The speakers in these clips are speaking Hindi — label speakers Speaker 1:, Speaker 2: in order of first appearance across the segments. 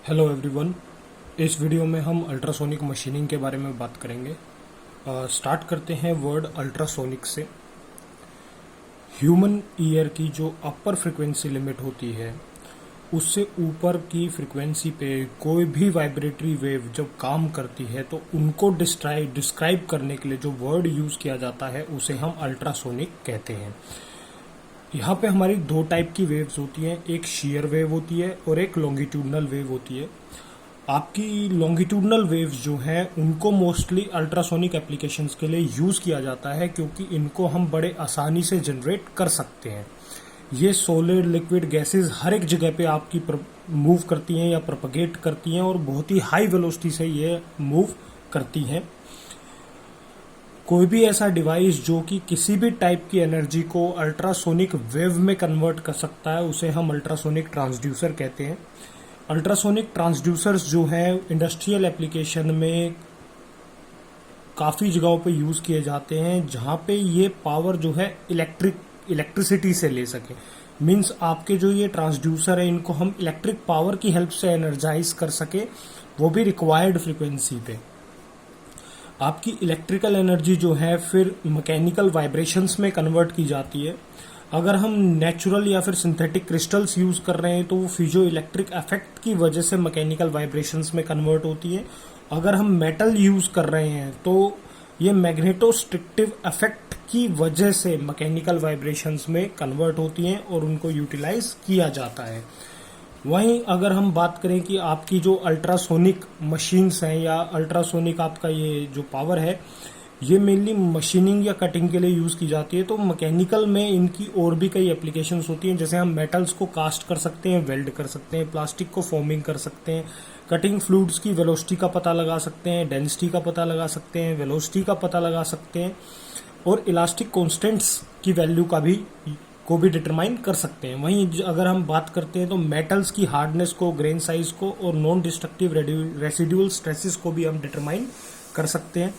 Speaker 1: Hello everyone. इस वीडियो में हम अल्ट्रासोनिक मशीनिंग के बारे में बात करेंगे। स्टार्ट करते हैं वर्ड अल्ट्रासोनिक से। ह्यूमन ईयर की जो अपर फ्रिक्वेंसी लिमिट होती है उससे ऊपर की फ्रिक्वेंसी पे कोई भी वाइब्रेटरी वेव जब काम करती है तो उनको डिस्क्राइब करने के लिए जो वर्ड यूज किया जाता है उसे हम अल्ट्रासोनिक कहते हैं। यहाँ पे हमारी दो टाइप की वेव्स होती हैं, एक शेयर वेव होती है और एक लॉन्गिट्यूडनल वेव होती है। आपकी लॉन्गिट्यूडनल वेव्स जो हैं उनको मोस्टली अल्ट्रासोनिक एप्लीकेशंस के लिए यूज़ किया जाता है क्योंकि इनको हम बड़े आसानी से जनरेट कर सकते हैं। ये सॉलिड लिक्विड गैसेस हर एक जगह पे आपकी मूव करती हैं या प्रोपगेट करती हैं और बहुत ही हाई वेलोसिटी से ये मूव करती हैं। कोई भी ऐसा डिवाइस जो कि किसी भी टाइप की एनर्जी को अल्ट्रासोनिक वेव में कन्वर्ट कर सकता है उसे हम अल्ट्रासोनिक ट्रांसड्यूसर कहते हैं। अल्ट्रासोनिक ट्रांसड्यूसर्स जो हैं इंडस्ट्रियल एप्लीकेशन में काफ़ी जगहों पे यूज़ किए जाते हैं जहाँ पे ये पावर जो है इलेक्ट्रिसिटी से ले सके। मीन्स आपके जो ये ट्रांसड्यूसर है इनको हम इलेक्ट्रिक पावर की हेल्प से एनर्जाइज कर सके, वो भी रिक्वायर्ड फ्रिक्वेंसी पे। आपकी इलेक्ट्रिकल एनर्जी जो है फिर मैकेनिकल वाइब्रेशंस में कन्वर्ट की जाती है। अगर हम नेचुरल या फिर सिंथेटिक क्रिस्टल्स यूज कर रहे हैं तो वो फिजियो इलेक्ट्रिक इफेक्ट की वजह से मैकेनिकल वाइब्रेशंस में कन्वर्ट होती है। अगर हम मेटल यूज कर रहे हैं तो ये मैग्नेटोस्ट्रिक्टिव इफेक्ट की वजह से मैकेनिकल वाइब्रेशंस में कन्वर्ट होती हैं और उनको यूटिलाइज किया जाता है। वहीं अगर हम बात करें कि आपकी जो अल्ट्रासोनिक मशीन्स हैं या अल्ट्रासोनिक आपका ये जो पावर है ये मेनली मशीनिंग या कटिंग के लिए यूज की जाती है, तो मैकेनिकल में इनकी और भी कई एप्लीकेशंस होती हैं। जैसे हम मेटल्स को कास्ट कर सकते हैं, वेल्ड कर सकते हैं, प्लास्टिक को फॉर्मिंग कर सकते हैं, कटिंग फ्लूइड्स की वेलोसिटी का पता लगा सकते हैं, डेंसिटी का पता लगा सकते हैं, वेलोसिटी का पता लगा सकते हैं और इलास्टिक कॉन्स्टेंट्स की वैल्यू को भी डिटरमाइन कर सकते हैं। वहीं अगर हम बात करते हैं तो मेटल्स की हार्डनेस को, ग्रेन साइज को और नॉन डिस्ट्रक्टिव रेसिडुअल स्ट्रेसेस को भी हम डिटरमाइन कर सकते हैं।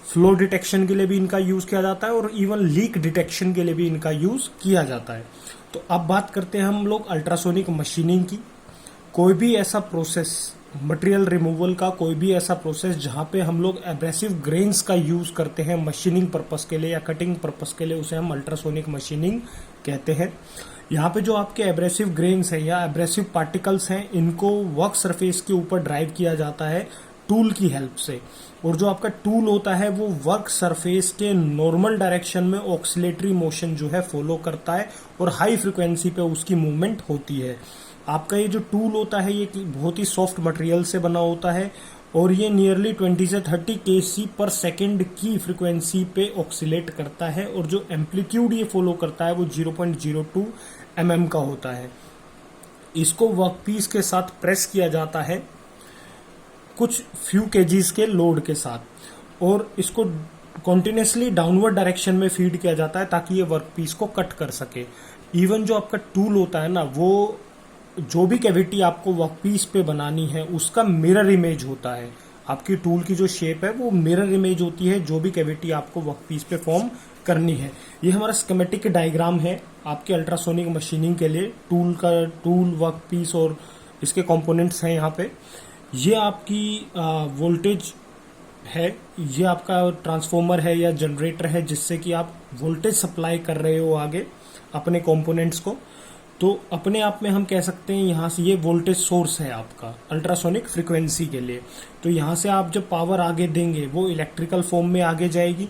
Speaker 1: फ्लो डिटेक्शन के लिए भी इनका यूज किया जाता है और इवन लीक डिटेक्शन के लिए भी इनका यूज किया जाता है। तो अब बात करते हैं हम लोग अल्ट्रासोनिक मशीनिंग की। कोई भी ऐसा प्रोसेस, मटेरियल रिमूवल का कोई भी ऐसा प्रोसेस जहां पे हम लोग एब्रेसिव ग्रेन्स का यूज करते हैं मशीनिंग पर्पस के लिए या कटिंग पर्पस के लिए, उसे हम अल्ट्रासोनिक मशीनिंग कहते हैं। यहाँ पे जो आपके एब्रेसिव ग्रेन्स हैं या एब्रेसिव पार्टिकल्स हैं इनको वर्क सरफेस के ऊपर ड्राइव किया जाता है टूल की हेल्प से, और जो आपका टूल होता है वो वर्क सरफेस के नॉर्मल डायरेक्शन में ऑक्सिलेटरी मोशन जो है फॉलो करता है और हाई फ्रिक्वेंसी पे उसकी मूवमेंट होती है। आपका ये जो टूल होता है ये बहुत ही सॉफ्ट मटेरियल से बना होता है और ये नियरली 20 से 30 kc पर सेकेंड की फ्रिक्वेंसी पे ऑक्सिलेट करता है और जो एम्पलीट्यूड ये फॉलो करता है वो 0.02 mm का होता है। इसको वर्कपीस के साथ प्रेस किया जाता है कुछ फ्यू केजीज के लोड के साथ और इसको कॉन्टिन्यूसली डाउनवर्ड डायरेक्शन में फीड किया जाता है ताकि ये वर्कपीस को कट कर सके। इवन जो आपका टूल होता है ना, वो जो भी कैविटी आपको वर्कपीस पे बनानी है उसका मिरर इमेज होता है। आपकी टूल की जो शेप है वो मिरर इमेज होती है जो भी कैविटी आपको वर्कपीस पे फॉर्म करनी है। ये हमारा स्कीमेटिक डायग्राम है आपके अल्ट्रासोनिक मशीनिंग के लिए। टूल वर्कपीस और इसके कंपोनेंट्स हैं यहाँ पे। ये आपकी वोल्टेज है, ये आपका ट्रांसफॉर्मर है या जनरेटर है जिससे कि आप वोल्टेज सप्लाई कर रहे हो आगे अपने कंपोनेंट्स को। तो अपने आप में हम कह सकते हैं यहाँ से ये वोल्टेज सोर्स है आपका अल्ट्रासोनिक फ्रिक्वेंसी के लिए। तो यहाँ से आप जब पावर आगे देंगे वो इलेक्ट्रिकल फॉर्म में आगे जाएगी।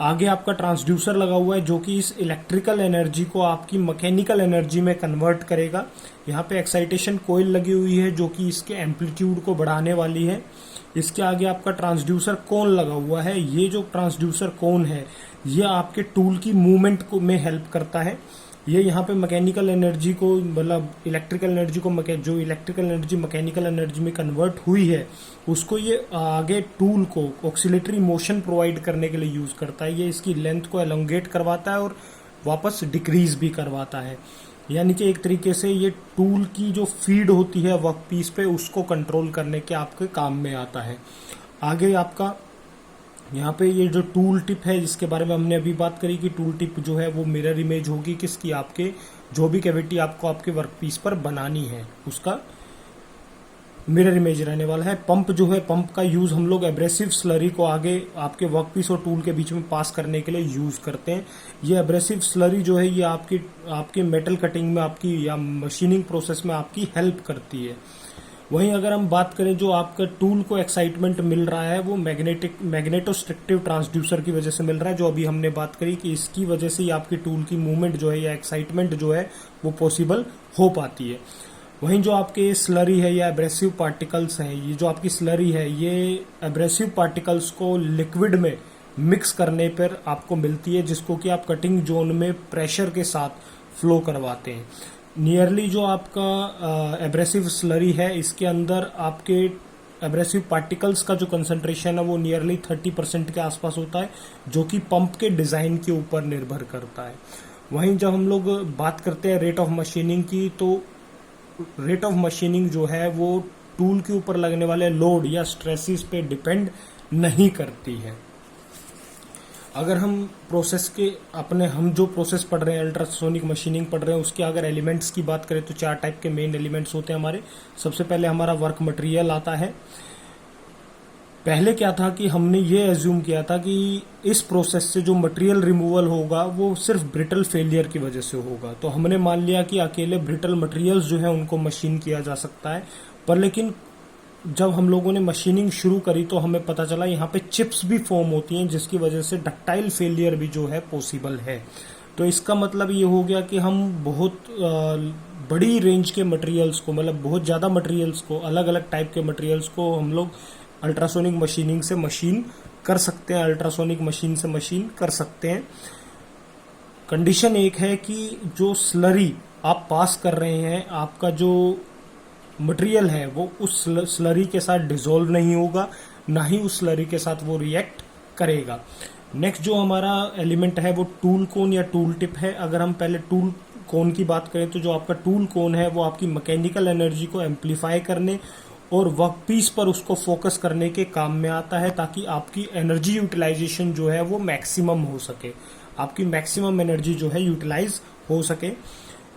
Speaker 1: आगे आपका ट्रांसड्यूसर लगा हुआ है जो कि इस इलेक्ट्रिकल एनर्जी को आपकी मैकेनिकल एनर्जी में कन्वर्ट करेगा। यहाँ पे एक्साइटेशन कोयल लगी हुई है जो कि इसके एम्पलीट्यूड को बढ़ाने वाली है। इसके आगे आपका ट्रांसड्यूसर कोन लगा हुआ है। ये जो ट्रांसड्यूसर कोन है ये आपके टूल की मूवमेंट को में हेल्प करता है। ये यहाँ पे मैकेनिकल एनर्जी को, मतलब इलेक्ट्रिकल एनर्जी को, जो इलेक्ट्रिकल एनर्जी मैकेनिकल एनर्जी में कन्वर्ट हुई है उसको ये आगे टूल को ऑक्सिलेटरी मोशन प्रोवाइड करने के लिए यूज करता है। ये इसकी लेंथ को एलोंगेट करवाता है और वापस डिक्रीज भी करवाता है। यानी कि एक तरीके से ये टूल की जो फीड होती है वर्कपीस पे उसको कंट्रोल करने के आपके काम में आता है। आगे आपका यहाँ पे ये जो टूल टिप है जिसके बारे में हमने अभी बात करी कि टूल टिप जो है वो मिरर इमेज होगी किसकी, आपके जो भी कैविटी आपको आपके वर्कपीस पर बनानी है उसका। मिरर इमेज रहने वाला है। पंप जो है, पंप का यूज हम लोग एब्रेसिव स्लरी को आगे आपके वर्कपीस और टूल के बीच में पास करने के लिए यूज करते हैं। ये एब्रेसिव स्लरी जो है ये आपकी मेटल कटिंग में आपकी या मशीनिंग प्रोसेस में आपकी हेल्प करती है। वहीं अगर हम बात करें जो आपका टूल को एक्साइटमेंट मिल रहा है वो मैग्नेटोस्ट्रिक्टिव ट्रांसड्यूसर की वजह से मिल रहा है, जो अभी हमने बात करी कि इसकी वजह से ही आपकी टूल की मूवमेंट जो है या एक्साइटमेंट जो है वो पॉसिबल हो पाती है। वहीं जो आपके स्लरी है या एब्रेसिव पार्टिकल्स हैं, ये जो आपकी स्लरी है ये एब्रेसिव पार्टिकल्स को लिक्विड में मिक्स करने पर आपको मिलती है, जिसको कि आप कटिंग जोन में प्रेशर के साथ फ्लो करवाते हैं। नियरली जो आपका एब्रेसिव स्लरी है इसके अंदर आपके एब्रेसिव पार्टिकल्स का जो कंसंट्रेशन है वो नियरली 30% के आसपास होता है, जो कि पंप के डिजाइन के ऊपर निर्भर करता है। वहीं जब हम लोग बात करते हैं रेट ऑफ मशीनिंग की, तो रेट ऑफ मशीनिंग जो है वो टूल के ऊपर लगने वाले लोड या स्ट्रेसेस पे डिपेंड नहीं करती है। अगर हम प्रोसेस के हम जो प्रोसेस पढ़ रहे हैं, अल्ट्रासोनिक मशीनिंग पढ़ रहे हैं, उसके अगर एलिमेंट्स की बात करें तो 4 टाइप के मेन एलिमेंट्स होते हैं हमारे। सबसे पहले हमारा वर्क मटेरियल आता है। पहले क्या था कि हमने ये एज्यूम किया था कि इस प्रोसेस से जो मटेरियल रिमूवल होगा वो सिर्फ ब्रिटल फेलियर की वजह से होगा, तो हमने मान लिया कि अकेले ब्रिटल मटेरियल्स जो है उनको मशीन किया जा सकता है। पर लेकिन जब हम लोगों ने मशीनिंग शुरू करी तो हमें पता चला यहाँ पे चिप्स भी फॉर्म होती हैं, जिसकी वजह से डक्टाइल फेलियर भी जो है पॉसिबल है। तो इसका मतलब ये हो गया कि हम बहुत बड़ी रेंज के मटेरियल्स को, मतलब बहुत ज़्यादा मटेरियल्स को, अलग अलग टाइप के मटेरियल्स को हम लोग अल्ट्रासोनिक मशीनिंग से मशीन कर सकते हैं, अल्ट्रासोनिक मशीन से मशीन कर सकते हैं। कंडीशन एक है कि जो स्लरी आप पास कर रहे हैं, आपका जो मटेरियल है वो उस स्लरी के साथ डिसॉल्व नहीं होगा, ना ही उस स्लरी के साथ वो रिएक्ट करेगा। नेक्स्ट जो हमारा एलिमेंट है वो टूल कोन या टूल टिप है। अगर हम पहले टूल कोन की बात करें तो जो आपका टूल कोन है वो आपकी मैकेनिकल एनर्जी को एम्पलीफाई करने और वर्कपीस पर उसको फोकस करने के काम में आता है, ताकि आपकी एनर्जी यूटिलाइजेशन जो है वो मैक्सिमम हो सके, आपकी मैक्सिमम एनर्जी जो है यूटिलाइज हो सके।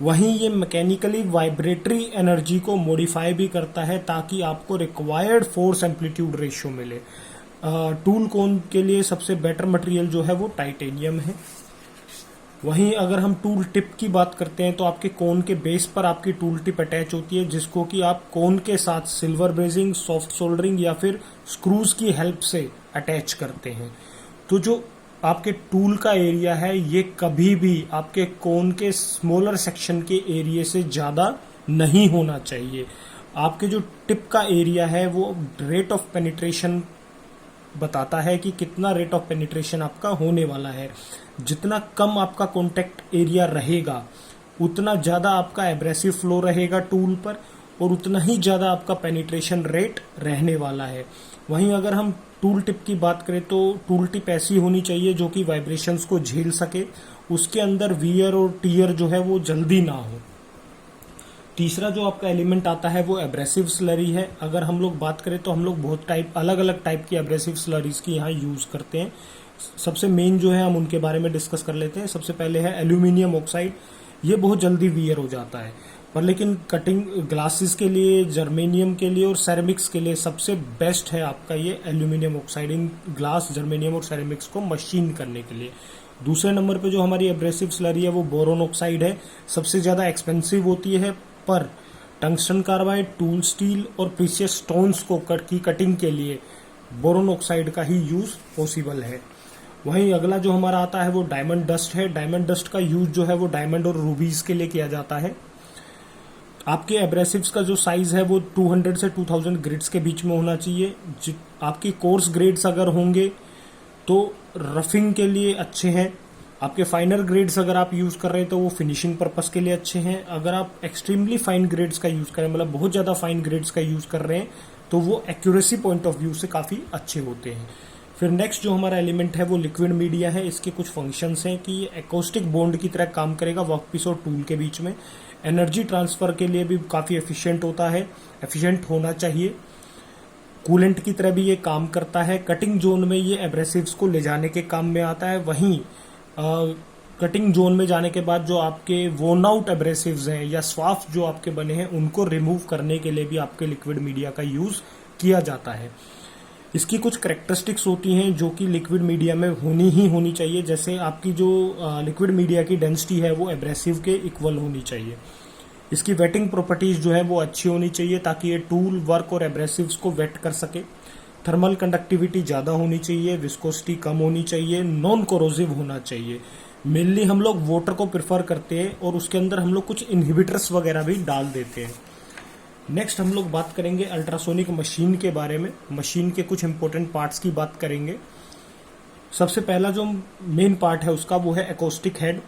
Speaker 1: वहीं ये मैकेनिकली वाइब्रेटरी एनर्जी को मॉडिफाई भी करता है ताकि आपको रिक्वायर्ड फोर्स एम्पलीट्यूड रेशियो मिले। टूल कोन के लिए सबसे बेटर मटेरियल जो है वो टाइटेनियम है। वहीं अगर हम टूल टिप की बात करते हैं तो आपके कोन के बेस पर आपकी टूल टिप अटैच होती है, जिसको कि आप कोन के साथ सिल्वर ब्रेजिंग, सॉफ्ट सोल्डरिंग या फिर स्क्रूज की हेल्प से अटैच करते हैं। तो जो आपके टूल का एरिया है ये कभी भी आपके कोन के स्मॉलर सेक्शन के एरिया से ज़्यादा नहीं होना चाहिए। आपके जो टिप का एरिया है वो रेट ऑफ पेनिट्रेशन बताता है कि कितना रेट ऑफ पेनिट्रेशन आपका होने वाला है। जितना कम आपका कॉन्टेक्ट एरिया रहेगा उतना ज़्यादा आपका एब्रेसिव फ्लो रहेगा टूल पर और उतना ही ज़्यादा आपका पेनिट्रेशन रेट रहने वाला है। वहीं अगर हम टूल टिप की बात करें तो टूल टिप ऐसी होनी चाहिए जो कि वाइब्रेशंस को झेल सके, उसके अंदर वियर और टीयर जो है वो जल्दी ना हो। तीसरा जो आपका एलिमेंट आता है वो एब्रेसिव स्लरी है। अगर हम लोग बात करें तो हम लोग बहुत अलग अलग टाइप की एब्रेसिव स्लरीज की यहाँ यूज करते हैं। सबसे मेन जो है हम उनके बारे में डिस्कस कर लेते हैं। सबसे पहले है एल्यूमिनियम ऑक्साइड। ये बहुत जल्दी वियर हो जाता है, पर लेकिन कटिंग ग्लासेस के लिए, जर्मेनियम के लिए और सेरेमिक्स के लिए सबसे बेस्ट है आपका ये aluminium oxide, in glass, germanium और सेरेमिक्स को मशीन करने के लिए। दूसरे नंबर पे जो हमारी एब्रेसिव स्लरी है वो बोरोन ऑक्साइड है। सबसे ज़्यादा एक्सपेंसिव होती है, पर टंगस्टन कार्बाइड, टूल स्टील और प्रीशियस स्टोन्स को की कटिंग के लिए बोरोन ऑक्साइड का ही यूज पॉसिबल है। वहीं अगला जो हमारा आता है वो डायमंड डस्ट है। डायमंड डस्ट का यूज जो है वो डायमंड और रूबीज के लिए किया जाता है। आपके एब्रेसिव्स का जो साइज है वो 200 से 2000 ग्रिड्स के बीच में होना चाहिए। आपकी कोर्स ग्रेड्स अगर होंगे तो रफिंग के लिए अच्छे हैं। आपके फाइनर ग्रेड्स अगर आप यूज कर रहे हैं तो वो फिनिशिंग पर्पस के लिए अच्छे हैं। अगर आप एक्सट्रीमली फाइन ग्रेड्स का यूज करें, मतलब बहुत ज्यादा फाइन ग्रेड्स का यूज कर रहे हैं, तो वो एक्यूरेसी पॉइंट ऑफ व्यू से काफी अच्छे होते हैं। फिर नेक्स्ट जो हमारा एलिमेंट है वो लिक्विड मीडिया है। इसके कुछ फंक्शंस हैं कि ये एकॉस्टिक बॉन्ड की तरह काम करेगा वर्कपीस और टूल के बीच में। एनर्जी ट्रांसफर के लिए भी काफी एफिशिएंट होता है, एफिशिएंट होना चाहिए। कूलेंट की तरह भी ये काम करता है। कटिंग जोन में ये एब्रेसिव्स को ले जाने के काम में आता है। वहीं कटिंग जोन में जाने के बाद जो आपके वोन आउट एब्रेसिव्स हैं या स्वाफ्ट जो आपके बने हैं उनको रिमूव करने के लिए भी आपके लिक्विड मीडिया का यूज किया जाता है। इसकी कुछ करेक्टरिस्टिक्स होती हैं जो कि लिक्विड मीडिया में होनी चाहिए। जैसे आपकी जो लिक्विड मीडिया की डेंसिटी है वो एब्रेसिव के इक्वल होनी चाहिए। इसकी वेटिंग प्रॉपर्टीज जो है वो अच्छी होनी चाहिए ताकि ये टूल वर्क और एब्रेसिव्स को वेट कर सके। थर्मल कंडक्टिविटी ज़्यादा होनी चाहिए, विस्कोसिटी कम होनी चाहिए, नॉन कोरोसिव होना चाहिए। मेनली हम लोग वाटर को प्रेफर करते हैं और उसके अंदर हम लोग कुछ इनहिबिटर्स वगैरह भी डाल देते हैं। नेक्स्ट हम लोग बात करेंगे अल्ट्रासोनिक मशीन के बारे में। मशीन के कुछ इंपॉर्टेंट पार्ट्स की बात करेंगे। सबसे पहला जो मेन पार्ट है उसका वो है एकॉस्टिक हेड।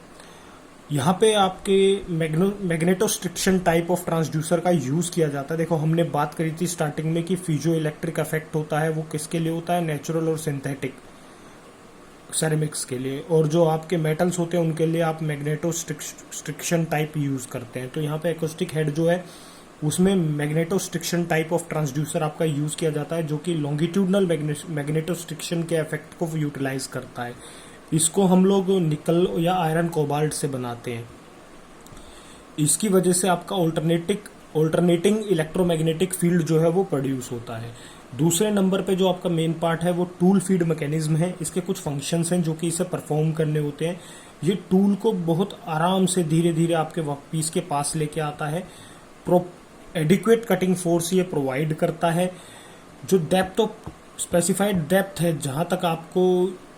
Speaker 1: यहाँ पे आपके मैग्नेटोस्ट्रिक्शन टाइप ऑफ ट्रांसड्यूसर का यूज किया जाता है। देखो हमने बात करी थी स्टार्टिंग में कि पीजो इलेक्ट्रिक इफेक्ट होता है, वो किसके लिए होता है, नेचुरल और सिंथेटिक सेरेमिक्स के लिए, और जो आपके मेटल्स होते हैं उनके लिए आप मैग्नेटोस्ट्रिक्शन टाइप यूज करते हैं। तो यहाँ पे एकॉस्टिक हेड जो है उसमें मैग्नेटोस्ट्रिक्शन टाइप ऑफ ट्रांसड्यूसर आपका यूज किया जाता है जो कि लॉन्गिट्यूडनल मैग्नेटोस्ट्रिक्शन के इफेक्ट को यूटिलाइज करता है। इसको हम लोग निकल या आयरन कोबाल्ट से बनाते हैं। इसकी वजह से आपका ऑल्टरनेटिंग इलेक्ट्रोमैग्नेटिक फील्ड जो है वो प्रोड्यूस होता है। दूसरे नंबर पे जो आपका मेन पार्ट है वो टूल फीड मैकेनिज्म है। इसके कुछ फंक्शंस हैं जो कि इसे परफॉर्म करने होते हैं। ये टूल को बहुत आराम से धीरे धीरे आपके वर्कपीस के पास लेके आता है। एडिक्वेट कटिंग फोर्स ये प्रोवाइड करता है। जो डेप्थ ऑफ स्पेसिफाइड डेप्थ है जहां तक आपको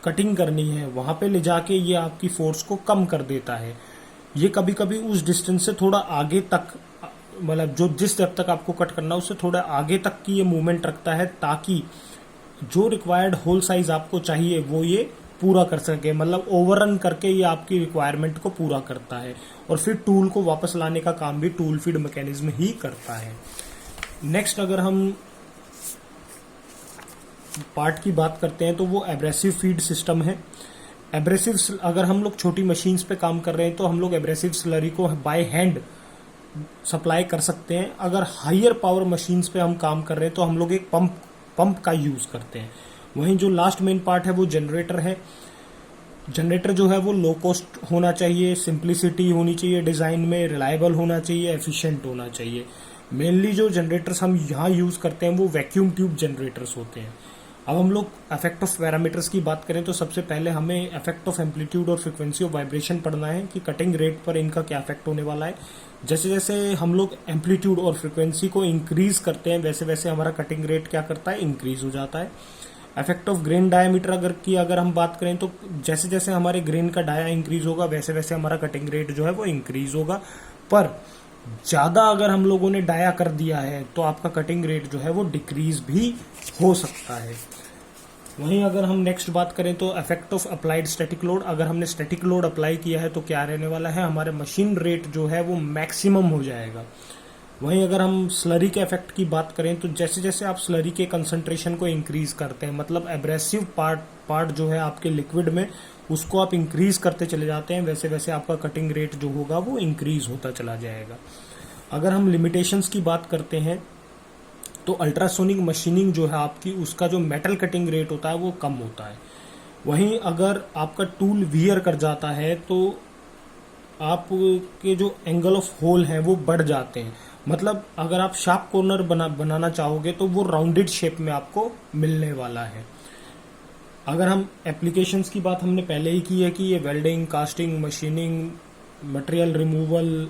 Speaker 1: कटिंग करनी है वहां पे ले जाके ये आपकी फोर्स को कम कर देता है। ये कभी कभी उस डिस्टेंस से थोड़ा आगे तक, मतलब जो जिस डेप्थ तक आपको कट करना है उससे थोड़ा आगे तक की ये मूवमेंट रखता है ताकि जो रिक्वायर्ड होल साइज आपको चाहिए वो ये पूरा कर सके। मतलब ओवररन करके ये आपकी रिक्वायरमेंट को पूरा करता है और फिर टूल को वापस लाने का काम भी टूल फीड मैकेनिज्म ही करता है। नेक्स्ट अगर हम पार्ट की बात करते हैं तो वो एब्रेसिव फीड सिस्टम है। एब्रेसिव, अगर हम लोग छोटी मशीन्स पे काम कर रहे हैं तो हम लोग एब्रेसिव स्लरी को बाय हैंड सप्लाई कर सकते हैं। अगर हायर पावर मशीन्स पे हम काम कर रहे हैं तो हम लोग एक पंप का यूज करते हैं। वहीं जो लास्ट मेन पार्ट है वो जनरेटर है। जनरेटर जो है वो लो कॉस्ट होना चाहिए, सिंप्लिसिटी होनी चाहिए डिजाइन में, रिलायबल होना चाहिए, एफिशिएंट होना चाहिए। मेनली जो जनरेटर्स हम यहाँ यूज करते हैं वो वैक्यूम ट्यूब जनरेटर्स होते हैं। अब हम लोग इफेक्ट ऑफ पैरामीटर्स की बात करें तो सबसे पहले हमें इफेक्ट ऑफ एम्पलीट्यूड और फ्रीक्वेंसी ऑफ वाइब्रेशन पढ़ना है कि कटिंग रेट पर इनका क्या इफेक्ट होने वाला है। जैसे जैसे हम लोग एम्पलीट्यूड और फ्रीक्वेंसी को इंक्रीज करते हैं वैसे वैसे हमारा कटिंग रेट क्या करता है, इंक्रीज हो जाता है। इफेक्ट ऑफ ग्रेन डायामीटर अगर हम बात करें तो जैसे जैसे हमारे ग्रेन का डाया इंक्रीज होगा वैसे वैसे हमारा कटिंग रेट जो है वो इंक्रीज होगा। पर ज्यादा अगर हम लोगों ने डाया कर दिया है तो आपका कटिंग रेट जो है वो डिक्रीज भी हो सकता है। वहीं अगर हम नेक्स्ट बात करें तो effect of applied static load, अगर हमने स्टैटिक लोड अप्लाई किया है तो क्या रहने वाला है, हमारे मशीन रेट जो है वो मैक्सिमम हो जाएगा। वहीं अगर हम स्लरी के इफेक्ट की बात करें तो जैसे जैसे आप स्लरी के कंसंट्रेशन को इंक्रीज करते हैं, मतलब एब्रेसिव पार्ट जो है आपके लिक्विड में उसको आप इंक्रीज करते चले जाते हैं, वैसे वैसे आपका कटिंग रेट जो होगा वो इंक्रीज होता चला जाएगा। अगर हम लिमिटेशंस की बात करते हैं तो अल्ट्रासोनिक मशीनिंग जो है आपकी, उसका जो मेटल कटिंग रेट होता है वो कम होता है। वहीं अगर आपका टूल वियर कर जाता है तो आपके जो एंगल ऑफ होल हैं वो बढ़ जाते हैं। मतलब अगर आप शार्प कॉर्नर बनाना चाहोगे तो वो राउंडेड शेप में आपको मिलने वाला है। अगर हम एप्लीकेशंस की बात हमने पहले ही की है कि ये welding, casting, machining, material removal,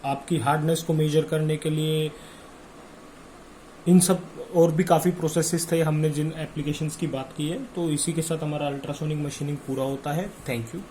Speaker 1: आपकी हार्डनेस को मेजर करने के लिए, इन सब और भी काफ़ी प्रोसेसेस थे हमने जिन एप्लीकेशंस की बात की है। तो इसी के साथ हमारा अल्ट्रासोनिक मशीनिंग पूरा होता है। Thank you.